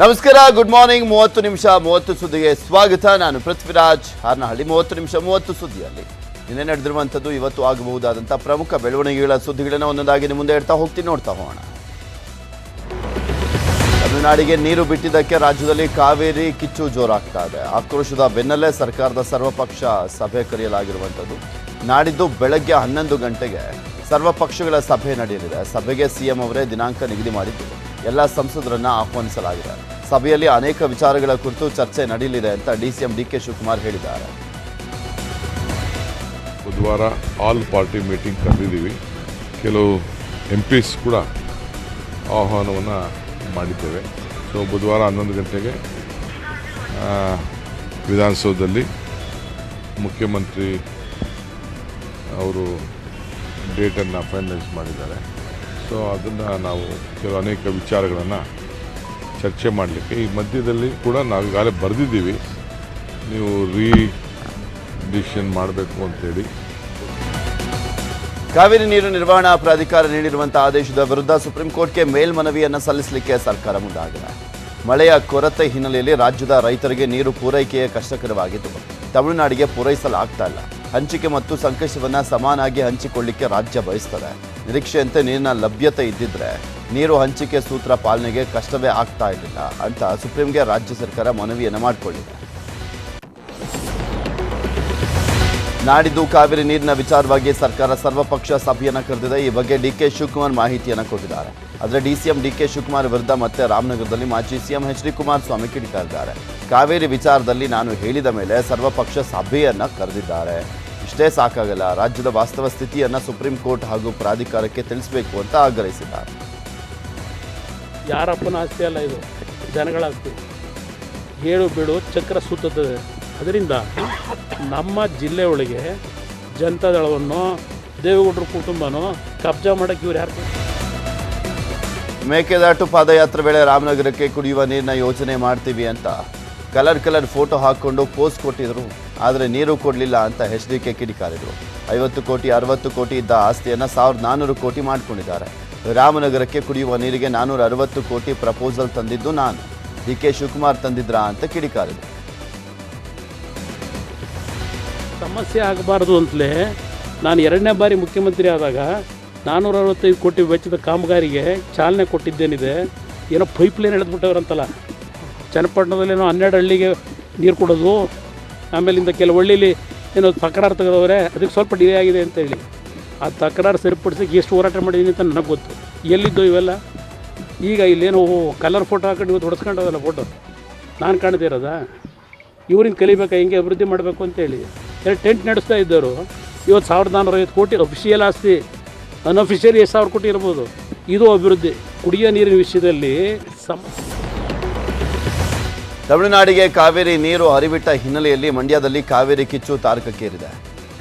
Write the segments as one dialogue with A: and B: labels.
A: ನಮಸ್ಕಾರ, good morning. 30 ನಿಮಿಷ 30 ಸುದ್ದಿಗೆ ಸ್ವಾಗತ. ನಾನು ಪೃಥ್ವಿರಾಜ್ ಹಾರನಹಳ್ಳಿ. 30 ನಿಮಿಷ 30 ಸುದ್ದಿಯಲ್ಲಿ ನಿನ್ನೆ ನಡೆದಿರುವಂಥದ್ದು, ಇವತ್ತು ಆಗಬಹುದಾದಂಥ ಪ್ರಮುಖ ಬೆಳವಣಿಗೆಗಳ ಸುದ್ದಿಗಳನ್ನು ಒಂದೊಂದಾಗಿ ನಿಮ್ಮ ಮುಂದೆ ಇಡ್ತಾ ಹೋಗ್ತೀನಿ, ನೋಡ್ತಾ ಹೋಗೋಣ. ತಮಿಳುನಾಡಿಗೆ ನೀರು ಬಿಟ್ಟಿದ್ದಕ್ಕೆ ರಾಜ್ಯದಲ್ಲಿ ಕಾವೇರಿ ಕಿಚ್ಚು ಜೋರಾಗ್ತಾ ಇದೆ. ಆಕ್ರೋಶದ ಬೆನ್ನಲ್ಲೇ ಸರ್ಕಾರದ ಸರ್ವಪಕ್ಷ ಸಭೆ ಕರೆಯಲಾಗಿರುವಂಥದ್ದು. ನಾಡಿದ್ದು ಬೆಳಗ್ಗೆ 11 ಗಂಟೆಗೆ ಸರ್ವಪಕ್ಷಗಳ ಸಭೆ ನಡೆಯಲಿದೆ. ಸಭೆಗೆ ಸಿಎಂ ಅವರೇ ದಿನಾಂಕ ನಿಗದಿ ಮಾಡಿದ್ದು ಎಲ್ಲ ಸಂಸದರನ್ನ ಆಹ್ವಾನಿಸಲಾಗಿದೆ. ಸಭೆಯಲ್ಲಿ ಅನೇಕ ವಿಚಾರಗಳ ಕುರಿತು ಚರ್ಚೆ ನಡೆಯಲಿದೆ ಅಂತ ಡಿಸಿಎಂ ಡಿಕೆ ಶಿವಕುಮಾರ್ ಹೇಳಿದ್ದಾರೆ.
B: ಬುಧವಾರ ಆಲ್ ಪಾರ್ಟಿ ಮೀಟಿಂಗ್ ಕರೆದಿದ್ದೀವಿ. ಕೆಲವು ಎಂಪಿಸ್ ಕೂಡ ಆಹ್ವಾನವನ್ನು ಮಾಡಿದ್ದೇವೆ. ಸೊ ಬುಧವಾರ 11 ಗಂಟೆಗೆ ವಿಧಾನಸೌಧದಲ್ಲಿ ಮುಖ್ಯಮಂತ್ರಿ ಅವರು ಡೇಟನ್ನು ಫೈನಲೈಸ್ ಮಾಡಿದ್ದಾರೆ. ಸೊ ಅದನ್ನು ನಾವು ಅನೇಕ ವಿಚಾರಗಳನ್ನು ಚರ್ಚೆ ಮಾಡಲಿಕ್ಕೆ ಈ ಮಧ್ಯದಲ್ಲಿ ಕೂಡ ನಾವು ಈಗಾಗಲೇ ಬರೆದಿದ್ದೀವಿ, ನೀವು ಡಿಸಿಷನ್ ಮಾಡಬೇಕು ಅಂತೇಳಿ.
A: ಕಾವೇರಿ ನೀರು ನಿರ್ವಹಣಾ ಪ್ರಾಧಿಕಾರ ನೀಡಿರುವಂತಹ ಆದೇಶದ ವಿರುದ್ಧ ಸುಪ್ರೀಂ ಕೋರ್ಟ್ಗೆ ಮೇಲ್ಮನವಿಯನ್ನು ಸಲ್ಲಿಸಲಿಕ್ಕೆ ಸರ್ಕಾರ ಮುಂದಾಗಿದೆ. ಮಳೆಯ ಕೊರತೆ ಹಿನ್ನೆಲೆಯಲ್ಲಿ ರಾಜ್ಯದ ರೈತರಿಗೆ ನೀರು ಪೂರೈಕೆಯೇ ಕಷ್ಟಕರವಾಗಿದ್ದು, ತಮಿಳುನಾಡಿಗೆ ಪೂರೈಸಲಾಗ್ತಾ ಇಲ್ಲ. ಹಂಚಿಕೆ ಮತ್ತು ಸಂಕಷ್ಟವನ್ನು ಸಮಾನಾಗಿ ಹಂಚಿಕೊಳ್ಳಿಕ್ಕೆ ರಾಜ್ಯ ಬಯಸ್ತದೆ. ನಿರೀಕ್ಷೆಯಂತೆ ನೀರಿನ ಲಭ್ಯತೆ ಇದ್ದಿದ್ರೆ ನೀರು ಹಂಚಿಕೆ ಸೂತ್ರ ಪಾಲನೆಗೆ ಕಷ್ಟವೇ ಆಗ್ತಾ ಇರಲಿಲ್ಲ ಅಂತ ಸುಪ್ರೀಂಗೆ ರಾಜ್ಯ ಸರ್ಕಾರ ಮನವಿಯನ್ನು ಮಾಡಿಕೊಂಡಿದೆ. ನಾಡಿದ್ದು ಕಾವೇರಿ ನೀರಿನ ವಿಚಾರವಾಗಿ ಸರ್ಕಾರ ಸರ್ವಪಕ್ಷ ಸಭೆಯನ್ನು ಕರೆದಿದೆ. ಈ ಬಗ್ಗೆ ಡಿಕೆ ಶಿವಕುಮಾರ್ ಮಾಹಿತಿಯನ್ನು ಕೊಟ್ಟಿದ್ದಾರೆ. ಆದರೆ ಡಿಸಿಎಂ ಡಿಕೆ ಶಿವಕುಮಾರ್ ವಿರುದ್ಧ ಮತ್ತೆ ರಾಮನಗರದಲ್ಲಿ ಮಾಜಿ ಸಿಎಂ ಎಚ್.ಡಿ. ಕುಮಾರಸ್ವಾಮಿ ಕಿಡಿಕಾರಿದ್ದಾರೆ. ಕಾವೇರಿ ವಿಚಾರದಲ್ಲಿ ನಾನು ಹೇಳಿದ ಮೇಲೆ ಸರ್ವಪಕ್ಷ ಸಭೆಯನ್ನು ಕರೆದಿದ್ದಾರೆ, ಇಷ್ಟೇ ಸಾಕಾಗಲ್ಲ, ರಾಜ್ಯದ ವಾಸ್ತವ ಸ್ಥಿತಿಯನ್ನು ಸುಪ್ರೀಂ ಕೋರ್ಟ್ ಹಾಗೂ ಪ್ರಾಧಿಕಾರಕ್ಕೆ ತಿಳಿಸಬೇಕು ಅಂತ ಆಗ್ರಹಿಸಿದ್ದಾರೆ.
C: ಯಾರಪ್ಪನ ಆಸ್ತಿ ಅಲ್ಲ, ಇದು ಜನಗಳ ಆಸ್ತಿ. ಹೇಳು ಬಿಡು ಚಕ್ರ ಸುತ್ತದೆ. ಅದರಿಂದ ನಮ್ಮ ಜಿಲ್ಲೆ ಒಳಗೆ ಜನತಾದಳವನ್ನು ದೇವೇಗೌಡರ ಕುಟುಂಬನೋ ಕಬ್ಜಾ ಮಾಡೋಕ್ಕೆ ಇವ್ರು ಯಾರು?
A: ಮೇಕೆದಾಟು ಪಾದಯಾತ್ರೆ ವೇಳೆ ರಾಮನಗರಕ್ಕೆ ಕುಡಿಯುವ ನೀರಿನ ಯೋಜನೆ ಮಾಡ್ತೀವಿ ಅಂತ ಕಲರ್ ಫೋಟೋ ಹಾಕ್ಕೊಂಡು ಪೋಸ್ಟ್ ಕೊಟ್ಟಿದ್ರು. ಆದರೆ ನೀರು ಕೊಡಲಿಲ್ಲ ಅಂತ ಎಚ್.ಡಿ.ಕೆ ಕಿಡಿಕಾರಿದ್ರು. 50 ಕೋಟಿ 60 ಕೋಟಿ ಇದ್ದ ಆಸ್ತಿಯನ್ನು 1400 ಕೋಟಿ ಮಾಡಿಕೊಂಡಿದ್ದಾರೆ. ರಾಮನಗರಕ್ಕೆ ಕುಡಿಯುವ ನೀರಿಗೆ 460 ಕೋಟಿ ಪ್ರಪೋಸಲ್ ತಂದಿದ್ದು ನಾನು, ಡಿ.ಕೆ ಶಿವಕುಮಾರ್ ತಂದಿದ್ರಾ ಅಂತ ಕಿಡಿಕಾರಿದ್ರು.
C: ಸಮಸ್ಯೆ ಆಗಬಾರ್ದು ಅಂತಲೇ ನಾನು 2ನೇ ಬಾರಿ ಮುಖ್ಯಮಂತ್ರಿ ಆದಾಗ 465 ಕೋಟಿ ವೆಚ್ಚದ ಕಾಮಗಾರಿಗೆ ಚಾಲನೆ ಕೊಟ್ಟಿದ್ದೇನಿದೆ. ಏನೋ ಪೈಪ್ಲೈನ್ ಎಳೆದ್ಬಿಟ್ಟವ್ರಂತಲ್ಲ, ಚನ್ನಪಟ್ಟಣದಲ್ಲೇನೋ 12 ಹಳ್ಳಿಗೆ ನೀರು ಕೊಡೋದು, ಆಮೇಲಿಂದ ಕೆಲವು ಹಳ್ಳಿಲಿ ಏನೋ ತಕರಾರು ತೆಗೆದವ್ರೆ, ಅದಕ್ಕೆ ಸ್ವಲ್ಪ ಡಿಲೇ ಆಗಿದೆ ಅಂತೇಳಿ ಆ ತಕರಾರು ಸರಿಪಡಿಸೋಕ್ಕೆ ಎಷ್ಟು ಹೋರಾಟ ಮಾಡಿದ್ದೀನಿ ಅಂತ ನನಗೆ ಗೊತ್ತು. ಎಲ್ಲಿದ್ದು ಇವೆಲ್ಲ? ಈಗ ಇಲ್ಲೇನೋ ಕಲರ್ ಫೋಟೋ ಹಾಕೊಂಡು ಇವತ್ತು ಹೊಡೆಸ್ಕೊಂಡೋದಲ್ಲ ಫೋಟೋ, ನಾನು ಕಾಣ್ತಾ ಇರೋದಾ? ಇವ್ರಿಂದ ಕಲಿಬೇಕಾ ಹೆಂಗೆ ಅಭಿವೃದ್ಧಿ ಮಾಡಬೇಕು ಅಂತೇಳಿ. ಟೆಂಟ್ ನಡೆಸ್ತಾ ಇದ್ದವರು ಇವತ್ತು 1450 ಕೋಟಿ ಅಫಿಷಿಯಲ್ ಆಸ್ತಿ, ಅನ್ಅಫಿಷಿಯಲಿ 1000 ಕೋಟಿ ಇರ್ಬೋದು. ಇದು ಅಭಿವೃದ್ಧಿ. ಕುಡಿಯೋ ನೀರಿನ ವಿಷಯದಲ್ಲಿ
A: ತಮಿಳುನಾಡಿಗೆ ಕಾವೇರಿ ನೀರು ಹರಿಬಿಟ್ಟ ಹಿನ್ನೆಲೆಯಲ್ಲಿ ಮಂಡ್ಯದಲ್ಲಿ ಕಾವೇರಿ ಕಿಚ್ಚು ತಾರಕಕ್ಕೇರಿದೆ.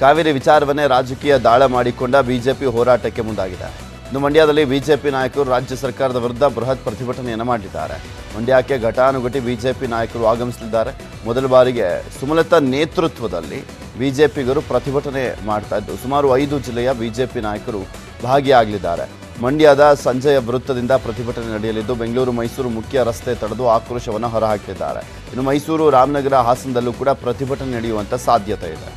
A: ಕಾವೇರಿ ವಿಚಾರವನ್ನೇ ರಾಜಕೀಯ ದಾಳ ಮಾಡಿಕೊಂಡ ಬಿಜೆಪಿ ಹೋರಾಟಕ್ಕೆ ಮುಂದಾಗಿದೆ. ಇನ್ನು ಮಂಡ್ಯದಲ್ಲಿ ಬಿಜೆಪಿ ನಾಯಕರು ರಾಜ್ಯ ಸರ್ಕಾರದ ವಿರುದ್ಧ ಬೃಹತ್ ಪ್ರತಿಭಟನೆಯನ್ನು ಮಾಡಿದ್ದಾರೆ. ಮಂಡ್ಯಕ್ಕೆ ಘಟಾನುಘಟಿ ಬಿಜೆಪಿ ನಾಯಕರು ಆಗಮಿಸಲಿದ್ದಾರೆ. ಮೊದಲ ಬಾರಿಗೆ ಸುಮಲತಾ ನೇತೃತ್ವದಲ್ಲಿ ಬಿಜೆಪಿಗರು ಪ್ರತಿಭಟನೆ ಮಾಡ್ತಾ ಇದ್ದು, ಸುಮಾರು 5 ಜಿಲ್ಲೆಯ ಬಿಜೆಪಿ ನಾಯಕರು ಭಾಗಿಯಾಗಲಿದ್ದಾರೆ. ಮಂಡ್ಯದ ಸಂಜಯ ವೃತ್ತದಿಂದ ಪ್ರತಿಭಟನೆ ನಡೆಯಲಿದ್ದು, ಬೆಂಗಳೂರು ಮೈಸೂರು ಮುಖ್ಯ ರಸ್ತೆ ತಡೆದು ಆಕ್ರೋಶವನ್ನು ಹೊರಹಾಕಿದ್ದಾರೆ. ಇನ್ನು ಮೈಸೂರು, ರಾಮನಗರ, ಹಾಸನದಲ್ಲೂ ಕೂಡ ಪ್ರತಿಭಟನೆ ನಡೆಯುವಂಥ ಸಾಧ್ಯತೆ ಇದೆ.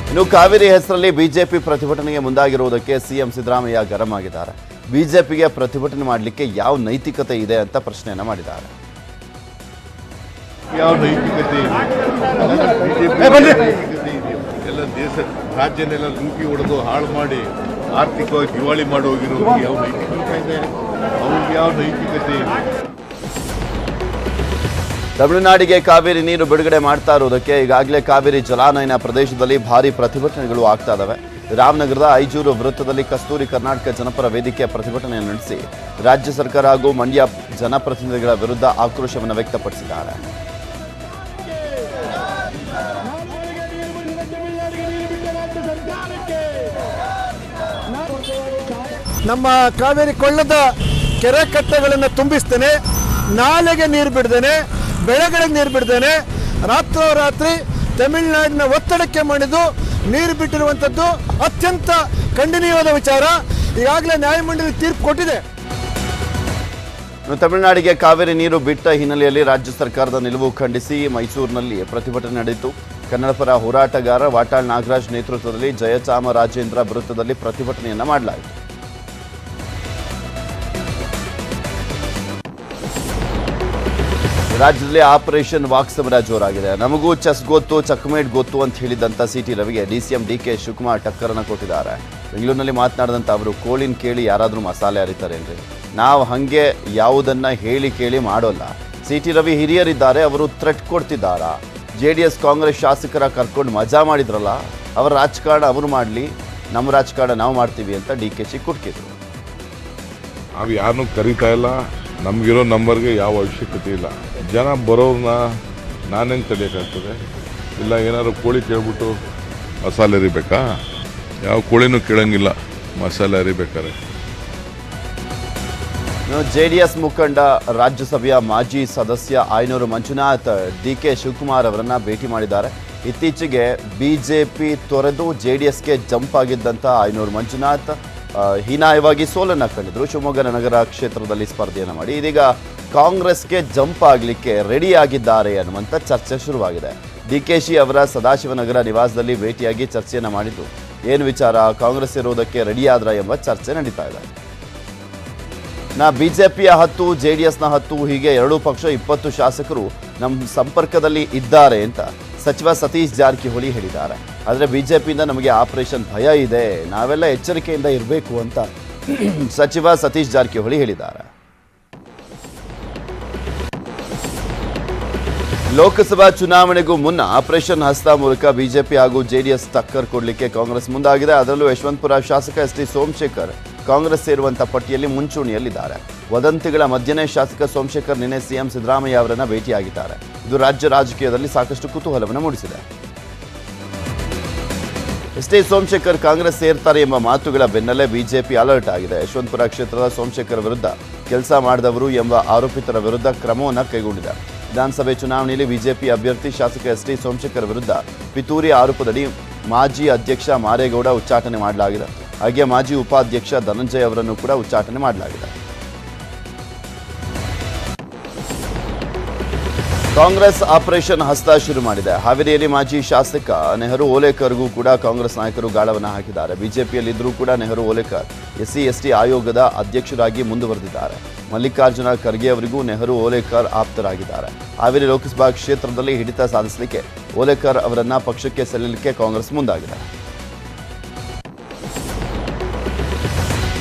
A: ಇನ್ನು ಕಾವೇರಿ ಹೆಸರಲ್ಲಿ ಬಿಜೆಪಿ ಪ್ರತಿಭಟನೆಗೆ ಮುಂದಾಗಿರುವುದಕ್ಕೆ ಸಿಎಂ ಸಿದ್ದರಾಮಯ್ಯ ಗರಂ ಆಗಿದ್ದಾರೆ. ಬಿಜೆಪಿಗೆ ಪ್ರತಿಭಟನೆ ಮಾಡಲಿಕ್ಕೆ ಯಾವ ನೈತಿಕತೆ ಇದೆ ಅಂತ ಪ್ರಶ್ನೆಯನ್ನು ಮಾಡಿದ್ದಾರೆ.
D: ಯಾವ ನೈತಿಕತೆ ಎಲ್ಲ ದೇಶ ರಾಜ್ಯನೆಲ್ಲ ಲೂಟಿ ಹೊಡೆದು ಹಾಳು ಮಾಡಿ ಆರ್ಥಿಕವಾಗಿ ದಿವಾಳಿ ಮಾಡಿ ಹೋಗಿರೋದು ಯಾವ ನೈತಿಕತೆ ಇದೆ? ಅವ್ರಿಗೆ ಯಾವ ನೈತಿಕತೆ ಇದೆ?
A: ತಮಿಳುನಾಡಿಗೆ ಕಾವೇರಿ ನೀರು ಬಿಡುಗಡೆ ಮಾಡ್ತಾ ಇರುವುದಕ್ಕೆ ಈಗಾಗಲೇ ಕಾವೇರಿ ಜಲಾನಯನ ಪ್ರದೇಶದಲ್ಲಿ ಭಾರೀ ಪ್ರತಿಭಟನೆಗಳು ಆಗ್ತಾ ಇದ್ದಾವೆ. ರಾಮನಗರದ ಐಜೂರು ವೃತ್ತದಲ್ಲಿ ಕಸ್ತೂರಿ ಕರ್ನಾಟಕ ಜನಪರ ವೇದಿಕೆ ಪ್ರತಿಭಟನೆ ನಡೆಸಿ ರಾಜ್ಯ ಸರ್ಕಾರ ಹಾಗೂ ಮಂಡ್ಯ ಜನಪ್ರತಿನಿಧಿಗಳ ವಿರುದ್ಧ ಆಕ್ರೋಶವನ್ನು ವ್ಯಕ್ತಪಡಿಸಿದ್ದಾರೆ.
E: ನಮ್ಮ ಕಾವೇರಿ ಕೊಳ್ಳದ ಕೆರೆ ಕಟ್ಟೆಗಳನ್ನು ತುಂಬಿಸ್ತೇನೆ, ನಾಲೆಗೆ ನೀರು ಬಿಡ್ದೇನೆ, ಬೆಳೆಗಳಿಗೆ ನೀರು ಬಿಡ್ದೇನೆ, ರಾತ್ರೋರಾತ್ರಿ ತಮಿಳುನಾಡಿನ ಒತ್ತಡಕ್ಕೆ ಮಾಡಿದ್ದು ನೀರು ಬಿಟ್ಟಿರುವಂಥದ್ದು ಅತ್ಯಂತ ಖಂಡನೀಯವಾದ ವಿಚಾರ. ಈಗಾಗಲೇ ನ್ಯಾಯಮಂಡಳಿ ತೀರ್ಪು ಕೊಟ್ಟಿದೆ.
A: ಇನ್ನು ತಮಿಳುನಾಡಿಗೆ ಕಾವೇರಿ ನೀರು ಬಿಟ್ಟ ಹಿನ್ನೆಲೆಯಲ್ಲಿ ರಾಜ್ಯ ಸರ್ಕಾರದ ನಿಲುವು ಖಂಡಿಸಿ ಮೈಸೂರಿನಲ್ಲಿ ಪ್ರತಿಭಟನೆ ನಡೆಯಿತು. ಕನ್ನಡಪರ ಹೋರಾಟಗಾರ ವಾಟಾಳ್ ನಾಗರಾಜ್ ನೇತೃತ್ವದಲ್ಲಿ ಜಯಚಾಮರಾಜೇಂದ್ರ ವೃತ್ತದಲ್ಲಿ ಪ್ರತಿಭಟನೆಯನ್ನ ಮಾಡಲಾಯಿತು. ರಾಜ್ಯದಲ್ಲಿ ಆಪರೇಷನ್ ವಾಕ್ಸಮರ ಜೋರಾಗಿದೆ. ನಮಗೂ ಚೆಸ್ ಗೊತ್ತು, ಚಕ್ಮೇಟ್ ಗೊತ್ತು ಅಂತ ಹೇಳಿದಂತ ಸಿಟಿ ರವಿಗೆ ಡಿಸಿಎಂ ಡಿಕೆ ಶಿವಕುಮಾರ್ ಟಕ್ಕರನ್ನ ಕೊಟ್ಟಿದ್ದಾರೆ. ಬೆಂಗಳೂರಿನಲ್ಲಿ ಮಾತನಾಡಿದಂತ ಅವರು, ಕೋಳಿನ ಕೇಳಿ ಯಾರಾದರೂ ಮಸಾಲೆ ಅರಿತಾರೇನ್ರಿ? ನಾವು ಹಂಗೆ ಯಾವುದನ್ನ ಹೇಳಿ ಕೇಳಿ ಮಾಡೋಲ್ಲ. ಸಿಟಿ ರವಿ ಹಿರಿಯರಿದ್ದಾರೆ, ಅವರು ಥ್ರೆಟ್ ಕೊಡ್ತಿದ್ದಾರಾ? JDS ಕಾಂಗ್ರೆಸ್ ಶಾಸಕರ ಕರ್ಕೊಂಡು ಮಜಾ ಮಾಡಿದ್ರಲ್ಲ, ಅವರ ರಾಜಕಾರಣ ಅವರು ಮಾಡಲಿ, ನಮ್ಮ ರಾಜಕಾರಣ ನಾವು ಮಾಡ್ತೀವಿ ಅಂತ DKಶಿ ಕುಟ್ಕಿದ್ರು.
B: ನಾವು ಯಾರನ್ನೂ ಕರೀತಾ ಇಲ್ಲ. ನಮಗಿರೋ ನಂಬರ್ಗೆ ಯಾವ ಅವಶ್ಯಕತೆ ಇಲ್ಲ. ಜನ ಬರೋರನ್ನ ನಾನೇನು ತಡೆಯೋಕ್ಕಾಗ್ತದೆ? ಇಲ್ಲ ಏನಾದ್ರು ಕೋಳಿ ಕೇಳ್ಬಿಟ್ಟು ಮಸಾಲೆ ಅರಿಬೇಕಾ? ಯಾವ ಕೋಳಿನೂ ಕೇಳಂಗಿಲ್ಲ ಮಸಾಲೆ ಅರಿಬೇಕಾರೆ.
A: JDS ಮುಖಂಡ ರಾಜ್ಯಸಭೆಯ ಮಾಜಿ ಸದಸ್ಯ ಆಯನೂರು ಮಂಜುನಾಥ್ DK ಶಿವಕುಮಾರ್ ಅವರನ್ನ ಭೇಟಿ ಮಾಡಿದ್ದಾರೆ. ಇತ್ತೀಚೆಗೆ ಬಿಜೆಪಿ ತೊರೆದು JDSಗೆ ಜಂಪ್ ಆಗಿದ್ದಂಥ ಆಯನೂರು ಮಂಜುನಾಥ್ ಹೀನಾಯವಾಗಿ ಸೋಲನ್ನು ಕಂಡಿದ್ರು. ಶಿವಮೊಗ್ಗ ನಗರ ಕ್ಷೇತ್ರದಲ್ಲಿ ಸ್ಪರ್ಧೆಯನ್ನು ಮಾಡಿ ಇದೀಗ ಕಾಂಗ್ರೆಸ್ಗೆ ಜಂಪ್ ಆಗಲಿಕ್ಕೆ ರೆಡಿ ಆಗಿದ್ದಾರೆ ಅನ್ನುವಂಥ ಚರ್ಚೆ ಶುರುವಾಗಿದೆ. DKಶಿ ಅವರ ಸದಾಶಿವನಗರ ನಿವಾಸದಲ್ಲಿ ಭೇಟಿಯಾಗಿ ಚರ್ಚೆಯನ್ನು ಮಾಡಿದ್ದು, ಏನು ವಿಚಾರ, ಕಾಂಗ್ರೆಸ್ ಇರೋದಕ್ಕೆ ರೆಡಿಯಾದ್ರ ಎಂಬ ಚರ್ಚೆ ನಡೀತಾ ಇದೆ. ಬಿಜೆಪಿಯ 10, JDSನ 10 ಹೀಗೆ ಎರಡೂ ಪಕ್ಷ 20 ಶಾಸಕರು ನಮ್ಮ ಸಂಪರ್ಕದಲ್ಲಿ ಇದ್ದಾರೆ ಅಂತ ಸಚಿವ ಸತೀಶ್ ಜಾರಕಿಹೊಳಿ ಹೇಳಿದ್ದಾರೆ. ಆದರೆ ಬಿಜೆಪಿಯಿಂದ ನಮಗೆ ಆಪರೇಷನ್ ಭಯ ಇದೆ, ನಾವೆಲ್ಲ ಎಚ್ಚರಿಕೆಯಿಂದ ಇರಬೇಕು ಅಂತ ಸಚಿವ ಸತೀಶ್ ಜಾರಕಿಹೊಳಿ ಹೇಳಿದ್ದಾರೆ. ಲೋಕಸಭಾ ಚುನಾವಣೆಗೂ ಮುನ್ನ ಆಪರೇಷನ್ ಹಸ್ತ ಮೂಲಕ ಬಿಜೆಪಿ ಹಾಗೂ JDS ಟಕ್ಕರ್ ಕೊಡಲಿಕ್ಕೆ ಕಾಂಗ್ರೆಸ್ ಮುಂದಾಗಿದೆ. ಅದರಲ್ಲೂ ಯಶವಂತಪುರ ಶಾಸಕ ST ಸೋಮಶೇಖರ್ ಕಾಂಗ್ರೆಸ್ ಸೇರುವಂತ ಪಟ್ಟಿಯಲ್ಲಿ ಮುಂಚೂಣಿಯಲ್ಲಿದ್ದಾರೆ. ವದಂತಿಗಳ ಮಧ್ಯನೇ ಶಾಸಕ ಸೋಮಶೇಖರ್ ನಿನ್ನೆ CM ಸಿದ್ದರಾಮಯ್ಯ ಅವರನ್ನ ಭೇಟಿಯಾಗಿದ್ದಾರೆ. ಇದು ರಾಜ್ಯ ರಾಜಕೀಯದಲ್ಲಿ ಸಾಕಷ್ಟು ಕುತೂಹಲವನ್ನು ಮೂಡಿಸಿದೆ. ST ಸೋಮಶೇಖರ್ ಕಾಂಗ್ರೆಸ್ ಸೇರ್ತಾರೆ ಎಂಬ ಮಾತುಗಳ ಬೆನ್ನಲ್ಲೇ ಬಿಜೆಪಿ ಅಲರ್ಟ್ ಆಗಿದೆ. ಯಶವಂತಪುರ ಕ್ಷೇತ್ರದ ಸೋಮಶೇಖರ್ ವಿರುದ್ಧ ಕೆಲಸ ಮಾಡಿದವರು ಎಂಬ ಆರೋಪಿತರ ವಿರುದ್ಧ ಕ್ರಮವನ್ನು ಕೈಗೊಂಡಿದೆ. ವಿಧಾನಸಭೆ ಚುನಾವಣೆಯಲ್ಲಿ ಬಿಜೆಪಿ ಅಭ್ಯರ್ಥಿ ಶಾಸಕ ST ಸೋಮಶೇಖರ್ ವಿರುದ್ಧ ಪಿತೂರಿ ಆರೋಪದಡಿ ಮಾಜಿ ಅಧ್ಯಕ್ಷ ಮಾರೇಗೌಡ ಉಚ್ಚಾಟನೆ ಮಾಡಲಾಗಿದೆ. ಹಾಗೆ ಮಾಜಿ ಉಪಾಧ್ಯಕ್ಷ ಧನಂಜಯ ಅವರನ್ನು ಕೂಡ ಉಚ್ಚಾಟನೆ ಮಾಡಲಾಗಿದೆ. ಕಾಂಗ್ರೆಸ್ ಆಪರೇಷನ್ ಹಸ್ತ ಶುರು ಮಾಡಿದೆ. ಹಾವೇರಿಯಲ್ಲಿ ಮಾಜಿ ಶಾಸಕ ನೆಹರು ಓಲೇಕರ್ಗೂ ಕೂಡ ಕಾಂಗ್ರೆಸ್ ನಾಯಕರು ಗಾಳವನ್ನು ಹಾಕಿದ್ದಾರೆ. ಬಿಜೆಪಿಯಲ್ಲಿದ್ದರೂ ಕೂಡ ನೆಹರು ಓಲೇಕರ್ SC/ST ಆಯೋಗದ ಅಧ್ಯಕ್ಷರಾಗಿ ಮುಂದುವರೆದಿದ್ದಾರೆ. ಮಲ್ಲಿಕಾರ್ಜುನ ಖರ್ಗೆ ಅವರಿಗೂ ನೆಹರು ಓಲೇಕರ್ ಆಪ್ತರಾಗಿದ್ದಾರೆ. ಹಾವೇರಿ ಲೋಕಸಭಾ ಕ್ಷೇತ್ರದಲ್ಲಿ ಹಿಡಿತ ಸಾಧಿಸಲಿಕ್ಕೆ ಓಲೇಕರ್ ಅವರನ್ನ ಪಕ್ಷಕ್ಕೆ ಸೆಳೆಯಲಿಕ್ಕೆ ಕಾಂಗ್ರೆಸ್ ಮುಂದಾಗಿದೆ.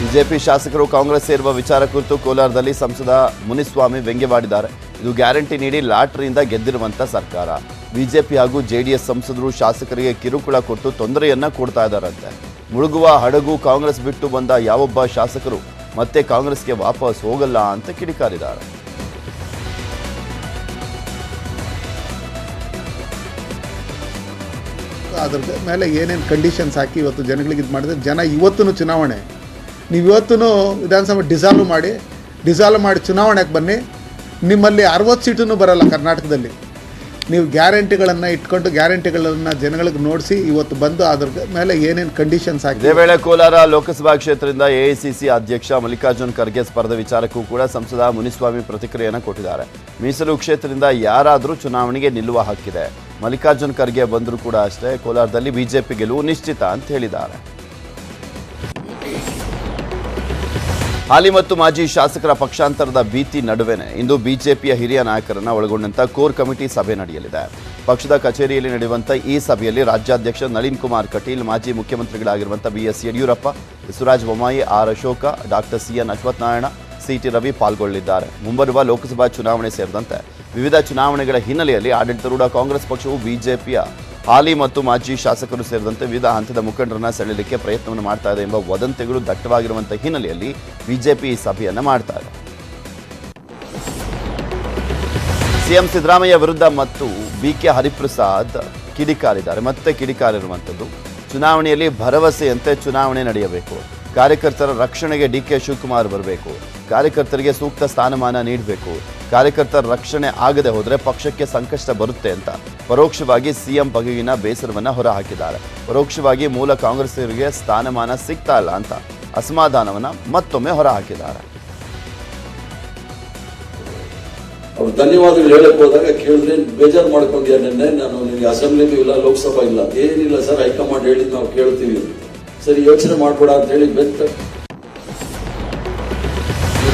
A: ಬಿಜೆಪಿ ಶಾಸಕರು ಕಾಂಗ್ರೆಸ್ ಸೇರುವ ವಿಚಾರ ಕುರಿತು ಕೋಲಾರದಲ್ಲಿ ಸಂಸದ ಮುನಿಸ್ವಾಮಿ ವ್ಯಂಗ್ಯವಾಡಿದ್ದಾರೆ. ಇದು ಗ್ಯಾರಂಟಿ ನೀಡಿ ಲಾಟರಿಯಿಂದ ಗೆದ್ದಿರುವಂತ ಸರ್ಕಾರ. ಬಿಜೆಪಿ ಹಾಗೂ JDS ಸಂಸದರು ಶಾಸಕರಿಗೆ ಕಿರುಕುಳ ಕೊಟ್ಟು ತೊಂದರೆಯನ್ನ ಕೊಡ್ತಾ ಇದ್ದಾರಂತೆ. ಮುಳುಗುವ ಹಡಗು ಕಾಂಗ್ರೆಸ್ ಬಿಟ್ಟು ಬಂದ ಯಾವೊಬ್ಬ ಶಾಸಕರು ಮತ್ತೆ ಕಾಂಗ್ರೆಸ್ಗೆ ವಾಪಸ್ ಹೋಗಲ್ಲ ಅಂತ ಕಿಡಿಕಾರಿದ್ದಾರೆ.
F: ಅದ್ರ ಮೇಲೆ ಏನೇನು ಕಂಡೀಷನ್ಸ್ ಹಾಕಿ ಇವತ್ತು ಜನಗಳಿಗೆ ಇದು ಮಾಡಿದ್ರೆ, ಜನ ಇವತ್ತೂ ಚುನಾವಣೆ, ನೀವು ಇವತ್ತೂ ವಿಧಾನಸಭೆ ಡಿಸಾಲ್ವ್ ಮಾಡಿ ಚುನಾವಣೆಗೆ ಬನ್ನಿ, ನಿಮ್ಮಲ್ಲಿ 60 ಸೀಟೂ ಬರಲ್ಲ ಕರ್ನಾಟಕದಲ್ಲಿ. ನೀವು ಗ್ಯಾರಂಟಿಗಳನ್ನು ಇಟ್ಕೊಂಡು ಗ್ಯಾರಂಟಿಗಳನ್ನು ಜನಗಳಿಗೆ ನೋಡಿಸಿ ಇವತ್ತು ಬಂದು ಅದ್ರ ಮೇಲೆ ಏನೇನು ಕಂಡೀಷನ್ಸ್ ಹಾಕಿ.
A: ಇದೇ ವೇಳೆ ಕೋಲಾರ ಲೋಕಸಭಾ ಕ್ಷೇತ್ರದಿಂದ AICC ಅಧ್ಯಕ್ಷ ಮಲ್ಲಿಕಾರ್ಜುನ್ ಖರ್ಗೆ ಸ್ಪರ್ಧೆ ವಿಚಾರಕ್ಕೂ ಕೂಡ ಸಂಸದ ಮುನಿಸ್ವಾಮಿ ಪ್ರತಿಕ್ರಿಯೆಯನ್ನು ಕೊಟ್ಟಿದ್ದಾರೆ. ಮೀಸಲು ಕ್ಷೇತ್ರದಿಂದ ಯಾರಾದರೂ ಚುನಾವಣೆಗೆ ನಿಲ್ಲುವ ಹಕ್ಕಿದೆ. ಮಲ್ಲಿಕಾರ್ಜುನ್ ಖರ್ಗೆ ಬಂದರೂ ಕೂಡ ಅಷ್ಟೇ, ಕೋಲಾರದಲ್ಲಿ ಬಿಜೆಪಿ ಗೆಲುವು ನಿಶ್ಚಿತ ಅಂತ ಹೇಳಿದ್ದಾರೆ. ಹಾಲಿ ಮತ್ತು ಮಾಜಿ ಶಾಸಕರ ಪಕ್ಷಾಂತರದ ಭೀತಿ ನಡುವೆನೇ ಇಂದು ಬಿಜೆಪಿಯ ಹಿರಿಯ ನಾಯಕರನ್ನ ಒಳಗೊಂಡಂತ ಕೋರ್ ಕಮಿಟಿ ಸಭೆ ನಡೆಯಲಿದೆ. ಪಕ್ಷದ ಕಚೇರಿಯಲ್ಲಿ ನಡೆಯುವಂಥ ಈ ಸಭೆಯಲ್ಲಿ ರಾಜ್ಯಾಧ್ಯಕ್ಷ ನಳಿನ್ ಕುಮಾರ್ ಕಟೀಲ್, ಮಾಜಿ ಮುಖ್ಯಮಂತ್ರಿಗಳಾಗಿರುವಂಥ BS Yediyurappa, Basavaraj Bommai, R Ashoka, doctor CN Ashwathnarayan, CT Ravi ಪಾಲ್ಗೊಳ್ಳಲಿದ್ದಾರೆ. ಮುಂಬರುವ ಲೋಕಸಭಾ ಚುನಾವಣೆ ಸೇರಿದಂತೆ ವಿವಿಧ ಚುನಾವಣೆಗಳ ಹಿನ್ನೆಲೆಯಲ್ಲಿ ಆಡಳಿತಾರೂಢ ಕಾಂಗ್ರೆಸ್ ಪಕ್ಷವು ಬಿಜೆಪಿಯ ಹಾಲಿ ಮತ್ತು ಮಾಜಿ ಶಾಸಕರು ಸೇರಿದಂತೆ ವಿವಿಧ ಹಂತದ ಮುಖಂಡರನ್ನ ಸೆಳೆಯಲಿಕ್ಕೆ ಪ್ರಯತ್ನವನ್ನು ಮಾಡ್ತಾ ಇದೆ ಎಂಬ ವದಂತಿಗಳು ದಟ್ಟವಾಗಿರುವಂತಹ ಹಿನ್ನೆಲೆಯಲ್ಲಿ ಬಿಜೆಪಿ ಈ ಸಭೆಯನ್ನು ಮಾಡ್ತಾ ಇದೆ. CM ಸಿದ್ದರಾಮಯ್ಯ ವಿರುದ್ಧ ಮತ್ತು BK ಹರಿಪ್ರಸಾದ್ ಕಿಡಿಕಾರಿದ್ದಾರೆ. ಮತ್ತೆ ಕಿಡಿಕಾರಿರುವಂಥದ್ದು, ಚುನಾವಣೆಯಲ್ಲಿ ಭರವಸೆಯಂತೆ ಚುನಾವಣೆ ನಡೆಯಬೇಕು, ಕಾರ್ಯಕರ್ತರ ರಕ್ಷಣೆಗೆ DK ಶಿವಕುಮಾರ್ ಬರಬೇಕು, ಕಾರ್ಯಕರ್ತರಿಗೆ ಸೂಕ್ತ ಸ್ಥಾನಮಾನ ನೀಡಬೇಕು, ಕಾರ್ಯಕರ್ತರ ರಕ್ಷಣೆ ಆಗದೆ ಹೋದರೆ ಪಕ್ಷಕ್ಕೆ ಸಂಕಷ್ಟ ಬರುತ್ತೆ ಅಂತ ಪರೋಕ್ಷವಾಗಿ CM ಬಗೆಗಿನ ಬೇಸರವನ್ನ ಹೊರಹಾಕಿದ್ದಾರೆ. ಪರೋಕ್ಷವಾಗಿ ಮೂಲ ಕಾಂಗ್ರೆಸ್ಸಿಗರಿಗೆ ಸ್ಥಾನಮಾನ ಸಿಗ್ತಾ ಇಲ್ಲ ಅಂತ ಅಸಮಾಧಾನವನ್ನ ಮತ್ತೊಮ್ಮೆ ಹೊರಹಾಕಿದ್ದಾರೆ.
G: ಅವ್ರು ಧನ್ಯವಾದಗಳು ಹೇಳಕ್ ಹೋದಾಗ ಕೇಳಿದ್ರೆ ಬೇಜಾರು ಮಾಡ್ಕೊಂಡ್ಯಾ ನಿನ್ನೆ ನಾನು ನಿಮಗೆ ಅಸೆಂಬ್ಲಿನೂ ಇಲ್ಲ ಲೋಕಸಭಾ ಇಲ್ಲ ಏನಿಲ್ಲ ಸರ್ ಹೈಕಮಾಂಡ್ ಹೇಳಿದ್ ನಾವು ಕೇಳ್ತೀವಿ ಸರಿ ಯೋಚನೆ ಮಾಡ್ಬೇಡ ಅಂತ ಹೇಳಿ ಬೆತ್ತ.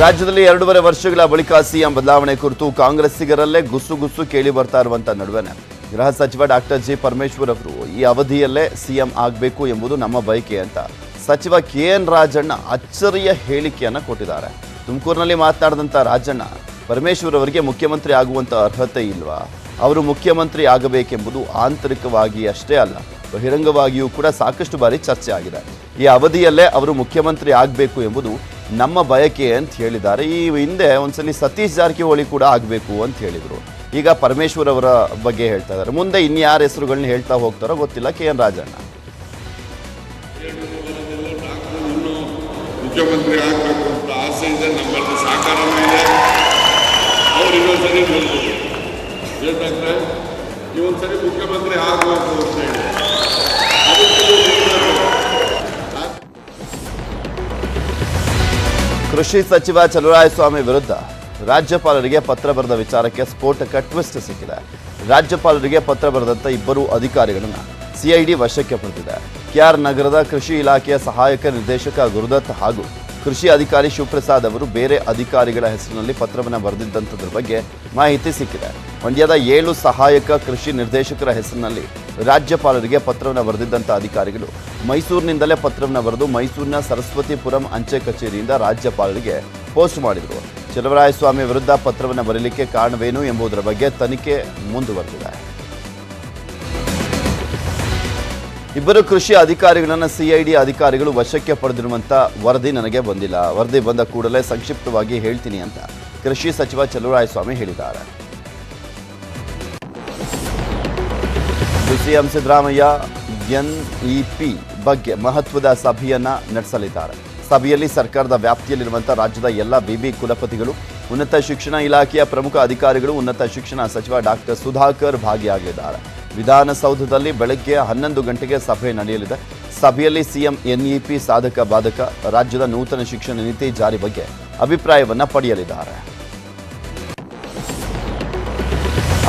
A: ರಾಜ್ಯದಲ್ಲಿ 2.5 ವರ್ಷಗಳ ಬಳಿಕ ಸಿಎಂ ಬದಲಾವಣೆ ಕುರಿತು ಕಾಂಗ್ರೆಸ್ಸಿಗರಲ್ಲೇ ಗುಸು ಕೇಳಿ ಬರ್ತಾ ಇರುವಂತ ನಡುವೆನೆ ಗೃಹ ಸಚಿವ ಡಾಕ್ಟರ್ ಜಿ ಪರಮೇಶ್ವರ್ ಅವರು ಈ ಅವಧಿಯಲ್ಲೇ ಸಿಎಂ ಆಗಬೇಕು ಎಂಬುದು ನಮ್ಮ ಬಯಕೆ ಅಂತ ಸಚಿವ KN ರಾಜಣ್ಣ ಅಚ್ಚರಿಯ ಹೇಳಿಕೆಯನ್ನು ಕೊಟ್ಟಿದ್ದಾರೆ. ತುಮಕೂರಿನಲ್ಲಿ ಮಾತನಾಡಿದಂಥ ರಾಜಣ್ಣ ಪರಮೇಶ್ವರ್ ಅವರಿಗೆ ಮುಖ್ಯಮಂತ್ರಿ ಆಗುವಂಥ ಅರ್ಹತೆ ಇಲ್ವಾ, ಅವರು ಮುಖ್ಯಮಂತ್ರಿ ಆಗಬೇಕೆಂಬುದು ಆಂತರಿಕವಾಗಿ ಅಷ್ಟೇ ಅಲ್ಲ ಬಹಿರಂಗವಾಗಿಯೂ ಕೂಡ ಸಾಕಷ್ಟು ಬಾರಿ ಚರ್ಚೆ ಆಗಿದೆ. ಈ ಅವಧಿಯಲ್ಲೇ ಅವರು ಮುಖ್ಯಮಂತ್ರಿ ಆಗಬೇಕು ಎಂಬುದು ನಮ್ಮ ಬಯಕೆ ಅಂತ ಹೇಳಿದ್ದಾರೆ. ಈ ಹಿಂದೆ ಒಂದ್ಸಲಿ ಸತೀಶ್ ಜಾರಕಿಹೊಳಿ ಕೂಡ ಆಗಬೇಕು ಅಂತ ಹೇಳಿದರು. ಈಗ ಪರಮೇಶ್ವರ್ ಅವರ ಬಗ್ಗೆ ಹೇಳ್ತಾ ಇದ್ದಾರೆ. ಮುಂದೆ ಇನ್ಯಾರ ಹೆಸರುಗಳನ್ನ ಹೇಳ್ತಾ ಹೋಗ್ತಾರೋ ಗೊತ್ತಿಲ್ಲ. KN ರಾಜಣ್ಣ
B: ಮುಖ್ಯಮಂತ್ರಿ ಆಗಬೇಕು ಅಂತ ಆಸೆ ಇದೆ, ನಮ್ಮಲ್ಲಿ ಸಾಕಾರವೂ ಇದೆ. ಅವ್ರು ಇನ್ನೊಂದ್ಸರಿ ಹೇಳ್ಬೋದು ಹೇಳ್ತಂದ್ರೆ ಇವೊಂದ್ಸರಿ ಮುಖ್ಯಮಂತ್ರಿ ಆಗಬೇಕು ಅಂತ ಹೇಳಿ
A: ಕೃಷಿ ಸಚಿವ ಚಲುವರಾಯಸ್ವಾಮಿ ವಿರುದ್ಧ ರಾಜ್ಯಪಾಲರಿಗೆ ಪತ್ರ ಬರೆದ ವಿಚಾರಕ್ಕೆ ಸ್ಫೋಟಕ ಟ್ವಿಸ್ಟ್ ಸಿಕ್ಕಿದೆ. ರಾಜ್ಯಪಾಲರಿಗೆ ಪತ್ರ ಬರೆದಂಥ ಇಬ್ಬರು ಅಧಿಕಾರಿಗಳನ್ನು CID ವಶಕ್ಕೆ ಪಡೆದಿದೆ. KR ನಗರದ ಕೃಷಿ ಇಲಾಖೆಯ ಸಹಾಯಕ ನಿರ್ದೇಶಕ ಗುರುದತ್ ಹಾಗೂ ಕೃಷಿ ಅಧಿಕಾರಿ ಶಿವಪ್ರಸಾದ್ ಅವರು ಬೇರೆ ಅಧಿಕಾರಿಗಳ ಹೆಸರಿನಲ್ಲಿ ಪತ್ರವನ್ನು ಬರೆದಿದ್ದಂಥದ್ರ ಬಗ್ಗೆ ಮಾಹಿತಿ ಸಿಕ್ಕಿದೆ. ಮಂಡ್ಯದ 7 ಸಹಾಯಕ ಕೃಷಿ ನಿರ್ದೇಶಕರ ಹೆಸರಿನಲ್ಲಿ ರಾಜ್ಯಪಾಲರಿಗೆ ಪತ್ರವನ್ನು ಬರೆದಿದ್ದಂಥ ಅಧಿಕಾರಿಗಳು ಮೈಸೂರಿನಿಂದಲೇ ಪತ್ರವನ್ನು ಬರೆದು ಮೈಸೂರಿನ ಸರಸ್ವತಿಪುರಂ ಅಂಚೆ ಕಚೇರಿಯಿಂದ ರಾಜ್ಯಪಾಲರಿಗೆ ಪೋಸ್ಟ್ ಮಾಡಿದರು. ಚಲುವರಾಯಸ್ವಾಮಿ ವಿರುದ್ಧ ಪತ್ರವನ್ನು ಬರೆಯಲಿಕ್ಕೆ ಕಾರಣವೇನು ಎಂಬುದರ ಬಗ್ಗೆ ತನಿಖೆ ಮುಂದುವರೆದಿದೆ. ಇಬ್ಬರು ಕೃಷಿ ಅಧಿಕಾರಿಗಳನ್ನು CID ಅಧಿಕಾರಿಗಳು ವಶಕ್ಕೆ ಪಡೆದಿರುವಂಥ ವರದಿ ನನಗೆ ಬಂದಿಲ್ಲ. ವರದಿ ಬಂದ ಕೂಡಲೇ ಸಂಕ್ಷಿಪ್ತವಾಗಿ ಹೇಳ್ತೀನಿ ಅಂತ ಕೃಷಿ ಸಚಿವ ಚಲುವರಾಯಸ್ವಾಮಿ ಹೇಳಿದ್ದಾರೆ. ಸಿಎಂ ಸಿದ್ದರಾಮಯ್ಯ NEP ಬಗ್ಗೆ ಮಹತ್ವದ ಸಭೆಯನ್ನ ನಡೆಸಲಿದ್ದಾರೆ. ಸಭೆಯಲ್ಲಿ ಸರ್ಕಾರದ ವ್ಯಾಪ್ತಿಯಲ್ಲಿರುವಂಥ ರಾಜ್ಯದ ಎಲ್ಲ BB ಕುಲಪತಿಗಳು, ಉನ್ನತ ಶಿಕ್ಷಣ ಇಲಾಖೆಯ ಪ್ರಮುಖ ಅಧಿಕಾರಿಗಳು, ಉನ್ನತ ಶಿಕ್ಷಣ ಸಚಿವ ಡಾಕ್ಟರ್ ಸುಧಾಕರ್ ಭಾಗಿಯಾಗಲಿದ್ದಾರೆ. ವಿಧಾನಸೌಧದಲ್ಲಿ ಬೆಳಗ್ಗೆ 11 ಗಂಟೆಗೆ ಸಭೆ ನಡೆಯಲಿದೆ. ಸಭೆಯಲ್ಲಿ ಸಿಎಂ NEP ಸಾಧಕ ಬಾಧಕ, ರಾಜ್ಯದ ನೂತನ ಶಿಕ್ಷಣ ನೀತಿ ಜಾರಿ ಬಗ್ಗೆ ಅಭಿಪ್ರಾಯವನ್ನ ಪಡೆಯಲಿದ್ದಾರೆ.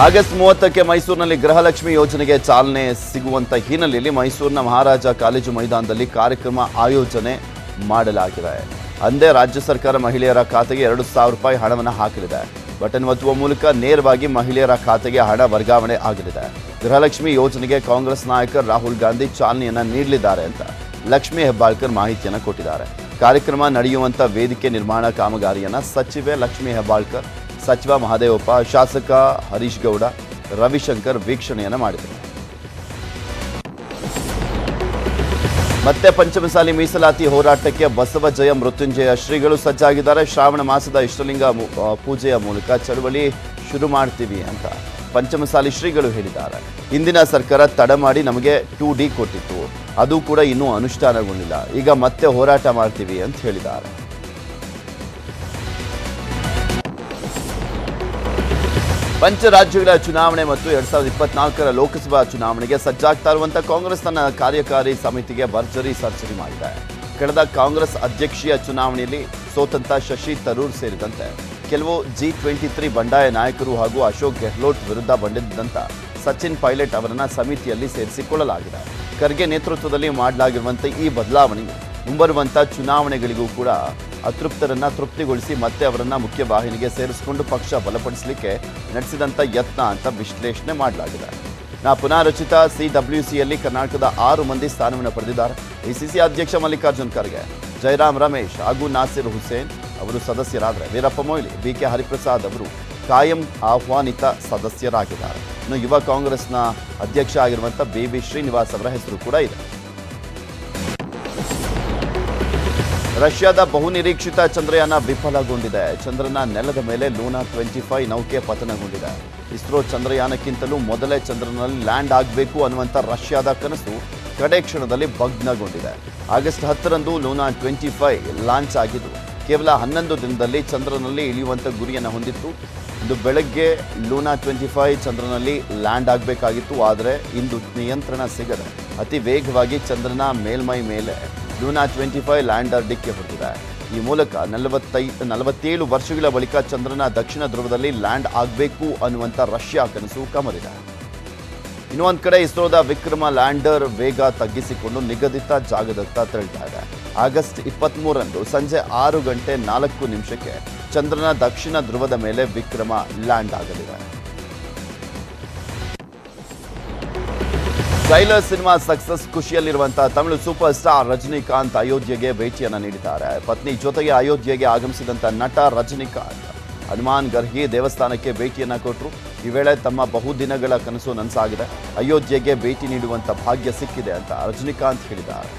A: ಆಗಸ್ಟ್ 30ಕ್ಕೆ ಮೈಸೂರಿನಲ್ಲಿ ಗೃಹಲಕ್ಷ್ಮಿ ಯೋಜನೆಗೆ ಚಾಲನೆ ಸಿಗುವಂತ ಹಿನ್ನೆಲೆಯಲ್ಲಿ ಮೈಸೂರಿನ ಮಹಾರಾಜ ಕಾಲೇಜು ಮೈದಾನದಲ್ಲಿ ಕಾರ್ಯಕ್ರಮ ಆಯೋಜನೆ ಮಾಡಲಾಗಿದೆ. ಅಂದೇ ರಾಜ್ಯ ಸರ್ಕಾರ ಮಹಿಳೆಯರ ಖಾತೆಗೆ 2,000 ರೂಪಾಯಿ ಹಣವನ್ನು ಹಾಕಲಿದೆ. ಬಟನ್ ಒತ್ತುವ ಮೂಲಕ ನೇರವಾಗಿ ಮಹಿಳೆಯರ ಖಾತೆಗೆ ಹಣ ವರ್ಗಾವಣೆ ಆಗಲಿದೆ. ಗೃಹಲಕ್ಷ್ಮಿ ಯೋಜನೆಗೆ ಕಾಂಗ್ರೆಸ್ ನಾಯಕ ರಾಹುಲ್ ಗಾಂಧಿ ಚಾಲನೆಯನ್ನ ನೀಡಲಿದ್ದಾರೆ ಅಂತ ಲಕ್ಷ್ಮೀ ಹೆಬ್ಬಾಳ್ಕರ್ ಮಾಹಿತಿಯನ್ನು ಕೊಟ್ಟಿದ್ದಾರೆ. ಕಾರ್ಯಕ್ರಮ ನಡೆಯುವಂಥ ವೇದಿಕೆ ನಿರ್ಮಾಣ ಕಾಮಗಾರಿಯನ್ನು ಸಚಿವೆ ಲಕ್ಷ್ಮೀ ಹೆಬ್ಬಾಳ್ಕರ್, ಸಚಿವ ಮಹದೇವಪ್ಪ, ಶಾಸಕ ಹರೀಶ್ ಗೌಡ, ರವಿಶಂಕರ್ ವೀಕ್ಷಣೆಯನ್ನು ಮಾಡಿದರು. ಮತ್ತೆ ಪಂಚಮಸಾಲಿ ಮೀಸಲಾತಿ ಹೋರಾಟಕ್ಕೆ ಬಸವಜಯ ಮೃತ್ಯುಂಜಯ ಶ್ರೀಗಳು ಸಜ್ಜಾಗಿದ್ದಾರೆ. ಶ್ರಾವಣ ಮಾಸದ ಇಷ್ಟಲಿಂಗ ಪೂಜೆಯ ಮೂಲಕ ಚಳವಳಿ ಶುರು ಮಾಡ್ತೀವಿ ಅಂತ ಪಂಚಮಸಾಲಿ ಶ್ರೀಗಳು ಹೇಳಿದ್ದಾರೆ. ಹಿಂದಿನ ಸರ್ಕಾರ ತಡ ಮಾಡಿ ನಮಗೆ 2D ಕೊಟ್ಟಿತ್ತು, ಅದು ಕೂಡ ಇನ್ನೂ ಅನುಷ್ಠಾನಗೊಂಡಿಲ್ಲ. ಈಗ ಮತ್ತೆ ಹೋರಾಟ ಮಾಡ್ತೀವಿ ಅಂತ ಹೇಳಿದ್ದಾರೆ. ಪಂಚರಾಜ್ಯಗಳ ಚುನಾವಣೆ ಮತ್ತು 2024ರ ಲೋಕಸಭಾ ಚುನಾವಣೆಗೆ ಸಜ್ಜಾಗ್ತಾ ಇರುವಂಥ ಕಾಂಗ್ರೆಸ್ ತನ್ನ ಕಾರ್ಯಕಾರಿ ಸಮಿತಿಗೆ ಭರ್ಜರಿ ಸರ್ಜರಿ ಮಾಡಿದೆ. ಕಳೆದ ಕಾಂಗ್ರೆಸ್ ಅಧ್ಯಕ್ಷೀಯ ಚುನಾವಣೆಯಲ್ಲಿ ಸೋತಂತ ಶಶಿ ತರೂರ್ ಸೇರಿದಂತೆ ಕೆಲವು G23 ಬಂಡಾಯ ನಾಯಕರು ಹಾಗೂ ಅಶೋಕ್ ಗೆಹ್ಲೋಟ್ ವಿರುದ್ಧ ಬಂದಿದ್ದಂಥ ಸಚಿನ್ ಪೈಲಟ್ ಅವರನ್ನು ಸಮಿತಿಯಲ್ಲಿ ಸೇರಿಸಿಕೊಳ್ಳಲಾಗಿದೆ. ಖರ್ಗೆ ನೇತೃತ್ವದಲ್ಲಿ ಮಾಡಲಾಗಿರುವಂಥ ಈ ಬದಲಾವಣೆಯು ಮುಂಬರುವಂಥ ಚುನಾವಣೆಗಳಿಗೂ ಕೂಡ ಅತೃಪ್ತರನ್ನ ತೃಪ್ತಿಗೊಳಿಸಿ ಮತ್ತೆ ಅವರನ್ನ ಮುಖ್ಯವಾಹಿನಿಗೆ ಸೇರಿಸಿಕೊಂಡು ಪಕ್ಷ ಬಲಪಡಿಸಲಿಕ್ಕೆ ನಡೆಸಿದಂಥ ಯತ್ನ ಅಂತ ವಿಶ್ಲೇಷಣೆ ಮಾಡಲಾಗಿದೆ. ಪುನಾರಚಿತ CWCಯಲ್ಲಿ ಕರ್ನಾಟಕದ 6 ಮಂದಿ ಸ್ಥಾನವನ್ನು ಪಡೆದಿದ್ದಾರೆ. ACC ಅಧ್ಯಕ್ಷ ಮಲ್ಲಿಕಾರ್ಜುನ್ ಖರ್ಗೆ, ಜಯರಾಮ್ ರಮೇಶ್ ಹಾಗೂ ನಾಸಿರ್ ಹುಸೇನ್ ಅವರು ಸದಸ್ಯರಾದರೆ, ವೀರಪ್ಪ ಮೊಯ್ಲಿ, BK ಹರಿಪ್ರಸಾದ್ ಅವರು ಕಾಯಂ ಆಹ್ವಾನಿತ ಸದಸ್ಯರಾಗಿದ್ದಾರೆ. ಇನ್ನು ಯುವ ಕಾಂಗ್ರೆಸ್ನ ಅಧ್ಯಕ್ಷ ಆಗಿರುವಂಥ BB ಶ್ರೀನಿವಾಸ್ ಅವರ ಹೆಸರು ಕೂಡ ಇದೆ. ರಷ್ಯಾದ ಬಹುನಿರೀಕ್ಷಿತ ಚಂದ್ರಯಾನ ವಿಫಲಗೊಂಡಿದೆ. ಚಂದ್ರನ ನೆಲದ ಮೇಲೆ ಲೂನಾ 25 ನೌಕೆ ಪತನಗೊಂಡಿದೆ. ಇಸ್ರೋ ಚಂದ್ರಯಾನಕ್ಕಿಂತಲೂ ಮೊದಲೇ ಚಂದ್ರನಲ್ಲಿ ಲ್ಯಾಂಡ್ ಆಗಬೇಕು ಅನ್ನುವಂಥ ರಷ್ಯಾದ ಕನಸು ಕಡೆ ಕ್ಷಣದಲ್ಲಿ ಭಗ್ನಗೊಂಡಿದೆ. ಆಗಸ್ಟ್ 10ರಂದು ಲೂನಾ 25 ಲಾಂಚ್ ಆಗಿದ್ದು ಕೇವಲ 11 ದಿನದಲ್ಲಿ ಚಂದ್ರನಲ್ಲಿ ಇಳಿಯುವಂಥ ಗುರಿಯನ್ನು ಹೊಂದಿತ್ತು. ಇಂದು ಬೆಳಗ್ಗೆ ಲೂನಾ 25 ಚಂದ್ರನಲ್ಲಿ ಲ್ಯಾಂಡ್ ಆಗಬೇಕಾಗಿತ್ತು. ಆದರೆ ಇಂದು ನಿಯಂತ್ರಣ ಸಿಗದೆ ಅತಿ ವೇಗವಾಗಿ ಚಂದ್ರನ ಮೇಲ್ಮೈ ಮೇಲೆ ಲೂನಾ 25 ಲ್ಯಾಂಡರ್ ಡಿಕ್ಕಿ ಹೊಡೆದಿದೆ. ಈ ಮೂಲಕ 47 ವರ್ಷಗಳ ಬಳಿಕ ಚಂದ್ರನ ದಕ್ಷಿಣ ಧ್ರುವದಲ್ಲಿ ಲ್ಯಾಂಡ್ ಆಗಬೇಕು ಅನ್ನುವಂಥ ರಷ್ಯಾ ಕನಸು ಕಮರಿದೆ. ಇನ್ನು ಒಂದು ಕಡೆ ಇಸ್ರೋದ ವಿಕ್ರಮ ಲ್ಯಾಂಡರ್ ವೇಗ ತಗ್ಗಿಸಿಕೊಂಡು ನಿಗದಿತ ಜಾಗದತ್ತ ತೆರಳ್ತಾ ಇದೆ. ಆಗಸ್ಟ್ 23ರಂದು ಸಂಜೆ 6:04 ಚಂದ್ರನ ದಕ್ಷಿಣ ಧ್ರುವದ ಮೇಲೆ ವಿಕ್ರಮ ಲ್ಯಾಂಡ್ ಆಗಲಿದೆ. ಟ್ರೈಲರ್ ಸಿನಿಮಾ ಸಕ್ಸಸ್ ಖುಷಿಯಲ್ಲಿರುವಂತಹ ತಮಿಳು ಸೂಪರ್ ಸ್ಟಾರ್ ರಜನಿಕಾಂತ್ ಅಯೋಧ್ಯೆಗೆ ಭೇಟಿಯನ್ನ ನೀಡಿದ್ದಾರೆ. ಪತ್ನಿ ಜೊತೆಗೆ ಅಯೋಧ್ಯೆಗೆ ಆಗಮಿಸಿದಂತ ನಟ ರಜನಿಕಾಂತ್ ಹನುಮಾನ್ ಗರ್ಹಿ ದೇವಸ್ಥಾನಕ್ಕೆ ಭೇಟಿಯನ್ನ ಕೊಟ್ಟರು. ಈ ವೇಳೆ ತಮ್ಮ ಬಹುದಿನಗಳ ಕನಸು ನನಸಾಗಿದೆ, ಅಯೋಧ್ಯೆಗೆ ಭೇಟಿ ನೀಡುವಂತ ಭಾಗ್ಯ ಸಿಕ್ಕಿದೆ ಅಂತ ರಜನಿಕಾಂತ್ ಹೇಳಿದ್ದಾರೆ.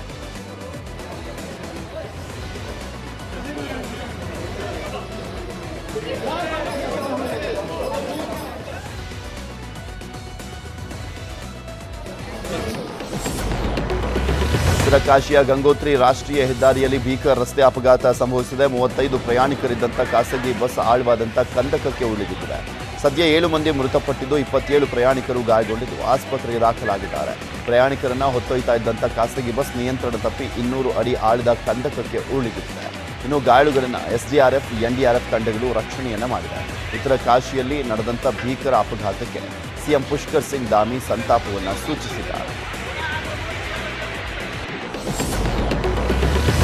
A: ಕಾಶಿಯ ಗಂಗೋತ್ರಿ ರಾಷ್ಟ್ರೀಯ ಹೆದ್ದಾರಿಯಲ್ಲಿ ಭೀಕರ ರಸ್ತೆ ಅಪಘಾತ ಸಂಭವಿಸಿದೆ. 35 ಪ್ರಯಾಣಿಕರಿದ್ದಂಥ ಖಾಸಗಿ ಬಸ್ ಆಳವಾದಂಥ ಕಂದಕಕ್ಕೆ ಉರುಳಿಬಿದ್ದಿದೆ. ಸದ್ಯ 7 ಮಂದಿ ಮೃತಪಟ್ಟಿದ್ದು 27 ಪ್ರಯಾಣಿಕರು ಗಾಯಗೊಂಡಿದ್ದು ಆಸ್ಪತ್ರೆಗೆ ದಾಖಲಾಗಿದ್ದಾರೆ. ಪ್ರಯಾಣಿಕರನ್ನ ಹೊತ್ತೊಯ್ತಾ ಇದ್ದಂಥ ಖಾಸಗಿ ಬಸ್ ನಿಯಂತ್ರಣ ತಪ್ಪಿ 200 ಅಡಿ ಆಳದ ಕಂದಕಕ್ಕೆ ಉರುಳಿಬಿದ್ದಿದೆ. ಇನ್ನು ಗಾಯಾಳುಗಳನ್ನು SDRF, NDRF ತಂಡಗಳು ರಕ್ಷಣೆಯನ್ನ ಮಾಡಿದೆ. ಇತರ ಕಾಶಿಯಲ್ಲಿ ನಡೆದಂಥ ಭೀಕರ ಅಪಘಾತಕ್ಕೆ ಸಿಎಂ ಪುಷ್ಕರ್ ಸಿಂಗ್ ಧಾಮಿ ಸಂತಾಪವನ್ನು ಸೂಚಿಸಿದ್ದಾರೆ.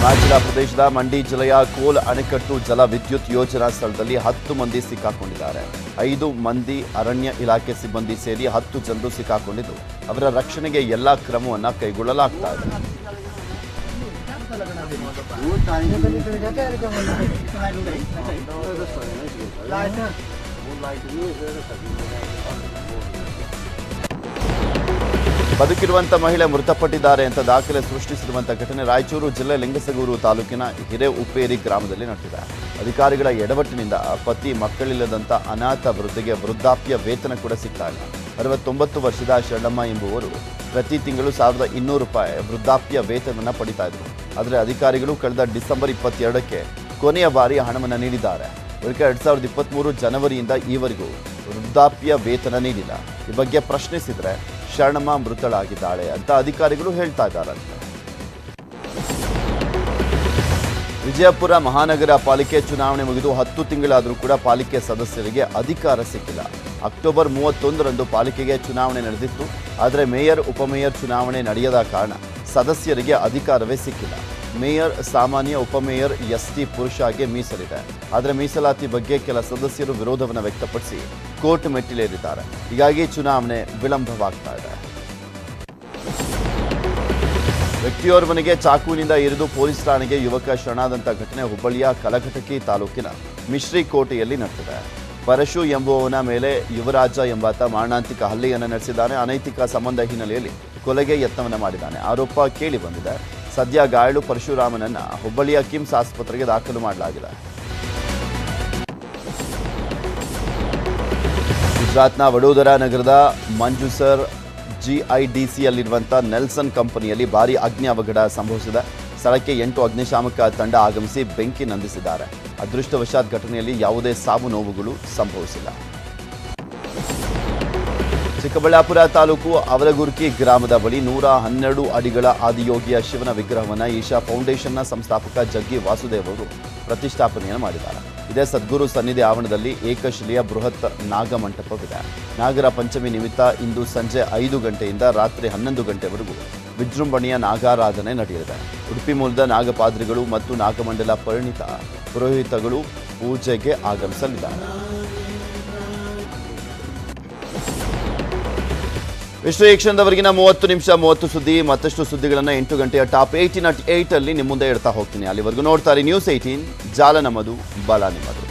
A: ಹಿಮಾಚಲ ಪ್ರದೇಶದ ಮಂಡಿ ಜಿಲ್ಲೆಯ ಕೋಲ್ ಅಣೆಕಟ್ಟು ಜಲ ವಿದ್ಯುತ್ ಯೋಜನಾ ಸ್ಥಳದಲ್ಲಿ 10 ಮಂದಿ ಸಿಕ್ಕಾಕೊಂಡಿದ್ದಾರೆ. 5 ಮಂದಿ ಅರಣ್ಯ ಇಲಾಖೆ ಸಿಬ್ಬಂದಿ ಸೇರಿ 10 ಜನರು ಸಿಕ್ಕಾಕೊಂಡಿದ್ದು ಅವರ ರಕ್ಷಣೆಗೆ ಎಲ್ಲಾ ಕ್ರಮವನ್ನು ಕೈಗೊಳ್ಳಲಾಗ್ತಾ ಇದೆ. ಬದುಕಿರುವಂಥ ಮಹಿಳೆ ಮೃತಪಟ್ಟಿದ್ದಾರೆ ಅಂತ ದಾಖಲೆ ಸೃಷ್ಟಿಸಿರುವಂಥ ಘಟನೆ ರಾಯಚೂರು ಜಿಲ್ಲೆ ಲಿಂಗಸಗೂರು ತಾಲೂಕಿನ ಹಿರೇಉಪ್ಪೇರಿ ಗ್ರಾಮದಲ್ಲಿ ನಡೆದಿದೆ. ಅಧಿಕಾರಿಗಳ ಎಡವಟ್ಟಿನಿಂದ ಪತಿ ಮಕ್ಕಳಿಲ್ಲದಂಥ ಅನಾಥ ವೃದ್ಧೆಗೆ ವೃದ್ಧಾಪ್ಯ ವೇತನ ಕೂಡ ಸಿಗ್ತಾ ಇಲ್ಲ. 69 ವರ್ಷದ ಶರಣಮ್ಮ ಎಂಬುವರು ಪ್ರತಿ ತಿಂಗಳು 1200 ರೂಪಾಯಿ ವೃದ್ಧಾಪ್ಯ ವೇತನವನ್ನು ಪಡಿತಾ ಇದ್ರು. ಆದರೆ ಅಧಿಕಾರಿಗಳು ಕಳೆದ ಡಿಸೆಂಬರ್ 22ಕ್ಕೆ ಕೊನೆಯ ಬಾರಿ ಹಣವನ್ನು ನೀಡಿದ್ದಾರೆ. ಬಳಿಕ 2023 ಜನವರಿಯಿಂದ ಈವರೆಗೂ ವೃದ್ಧಾಪ್ಯ ವೇತನ ನೀಡಿಲ್ಲ. ಈ ಬಗ್ಗೆ ಪ್ರಶ್ನಿಸಿದರೆ ಶರಣಮ್ಮ ಮೃತಳಾಗಿದ್ದಾಳೆ ಅಂತ ಅಧಿಕಾರಿಗಳು ಹೇಳ್ತಾ ಇದ್ದಾರಂತೆ. ವಿಜಯಪುರ ಮಹಾನಗರ ಪಾಲಿಕೆ ಚುನಾವಣೆ ಮುಗಿದು 10 ತಿಂಗಳಾದರೂ ಕೂಡ ಪಾಲಿಕೆ ಸದಸ್ಯರಿಗೆ ಅಧಿಕಾರ ಸಿಕ್ಕಿಲ್ಲ. ಅಕ್ಟೋಬರ್ 31ರಂದು ಪಾಲಿಕೆಗೆ ಚುನಾವಣೆ ನಡೆದಿತ್ತು. ಆದರೆ ಮೇಯರ್, ಉಪಮೇಯರ್ ಚುನಾವಣೆ ನಡೆಯದ ಕಾರಣ ಸದಸ್ಯರಿಗೆ ಅಧಿಕಾರವೇ ಸಿಕ್ಕಿಲ್ಲ. ಮೇಯರ್ ಸಾಮಾನ್ಯ, ಉಪಮೇಯರ್ ST ಪುರುಷಗೆ ಮೀಸಲಿದೆ. ಆದರೆ ಮೀಸಲಾತಿ ಬಗ್ಗೆ ಕೆಲ ಸದಸ್ಯರು ವಿರೋಧವನ್ನು ವ್ಯಕ್ತಪಡಿಸಿ ಕೋರ್ಟ್ ಮೆಟ್ಟಿಲೇರಿದ್ದಾರೆ. ಹೀಗಾಗಿ ಚುನಾವಣೆ ವಿಳಂಬವಾಗ್ತಾ ಇದೆ. ವ್ಯಕ್ತಿಯೋರ್ವನಿಗೆ ಚಾಕುವಿನಿಂದ ಇರಿದು ಪೊಲೀಸ್ ಠಾಣೆಗೆ ಯುವಕ ಶರಣಾದಂಥ ಘಟನೆ ಹುಬ್ಬಳ್ಳಿಯ ಕಲಘಟಕಿ ತಾಲೂಕಿನ ಮಿಶ್ರಿಕೋಟೆಯಲ್ಲಿ ನಡೆದಿದೆ. ಪರಶು ಎಂಬುವವನ ಮೇಲೆ ಯುವರಾಜ ಎಂಬಾತ ಮಾರಣಾಂತಿಕ ಹಲ್ಲೆಯನ್ನು ನಡೆಸಿದ್ದಾನೆ. ಅನೈತಿಕ ಸಂಬಂಧ ಹಿನ್ನೆಲೆಯಲ್ಲಿ ಕೊಲೆಗೆ ಯತ್ನವನ್ನು ಮಾಡಿದ್ದಾನೆ. ಆರೋಪ ಕೇಳಿ ಬಂದಿದೆ. ಸದ್ಯ ಗಾಯಾಳು ಪರಶುರಾಮನನ್ನ ಹುಬ್ಬಳ್ಳಿಯ ಕಿಮ್ಸ್ ಆಸ್ಪತ್ರೆಗೆ ದಾಖಲು ಮಾಡಲಾಗಿದೆ. ಗುಜರಾತ್ನ ವಡೋದರಾ ನಗರದ ಮಂಜುಸರ್ GIDCಯಲ್ಲಿರುವಂಥ ನೆಲ್ಸನ್ ಕಂಪನಿಯಲ್ಲಿ ಭಾರೀ ಅಗ್ನಿ ಅವಘಡ ಸಂಭವಿಸಿದೆ. ಸ್ಥಳಕ್ಕೆ 8 ಅಗ್ನಿಶಾಮಕ ತಂಡ ಆಗಮಿಸಿ ಬೆಂಕಿ ನಂದಿಸಿದ್ದಾರೆ. ಅದೃಷ್ಟವಶಾತ್ ಘಟನೆಯಲ್ಲಿ ಯಾವುದೇ ಸಾವು ನೋವುಗಳು ಸಂಭವಿಸಿಲ್ಲ. ಚಿಕ್ಕಬಳ್ಳಾಪುರ ತಾಲೂಕು ಅವಲಗುರ್ಕಿ ಗ್ರಾಮದ ಬಳಿ 112 ಅಡಿಗಳ ಆದಿಯೋಗಿಯ ಶಿವನ ವಿಗ್ರಹವನ್ನು ಈಶಾ ಫೌಂಡೇಶನ್ನ ಸಂಸ್ಥಾಪಕ ಜಗ್ಗಿ ವಾಸುದೇವ್ ಅವರು ಪ್ರತಿಷ್ಠಾಪನೆಯನ್ನು ಮಾಡಿದ್ದಾರೆ. ಇದೇ ಸದ್ಗುರು ಸನ್ನಿಧಿ ಆವರಣದಲ್ಲಿ ಏಕಶಿಲೆಯ ಬೃಹತ್ ನಾಗಮಂಟಪವಿದೆ. ನಾಗರ ಪಂಚಮಿ ನಿಮಿತ್ತ ಇಂದು ಸಂಜೆ 5 ಗಂಟೆಯಿಂದ ರಾತ್ರಿ 11 ಗಂಟೆವರೆಗೂ ವಿಜೃಂಭಣೆಯ ನಾಗಾರಾಧನೆ ನಡೆಯಲಿದೆ. ಉಡುಪಿ ಮೂಲದ ನಾಗಪಾದ್ರಿಗಳು ಮತ್ತು ನಾಗಮಂಡಲ ಪರಿಣಿತ ಪುರೋಹಿತಗಳು ಪೂಜೆಗೆ ಆಗಮಿಸಲಿದ್ದಾರೆ. ಇಷ್ಟು ಈ ಕ್ಷಣದವರೆಗಿನ 30 ನಿಮಿಷ 30 ಸುದ್ದಿ. ಮತ್ತಷ್ಟು ಸುದ್ದಿಗಳನ್ನು 8 ಗಂಟೆಯ ಟಾಪ್ 18 at 8 ಅಲ್ಲಿ ನಿಮ್ಮ ಮುಂದೆ ಇಡ್ತಾ ಹೋಗ್ತೀನಿ. ಅಲ್ಲಿವರೆಗೂ ನೋಡ್ತಾರೆ ನ್ಯೂಸ್ 18, ಜಾಲ ನಮ್ಮದು, ಬಲ ನಿಮ್ಮದು.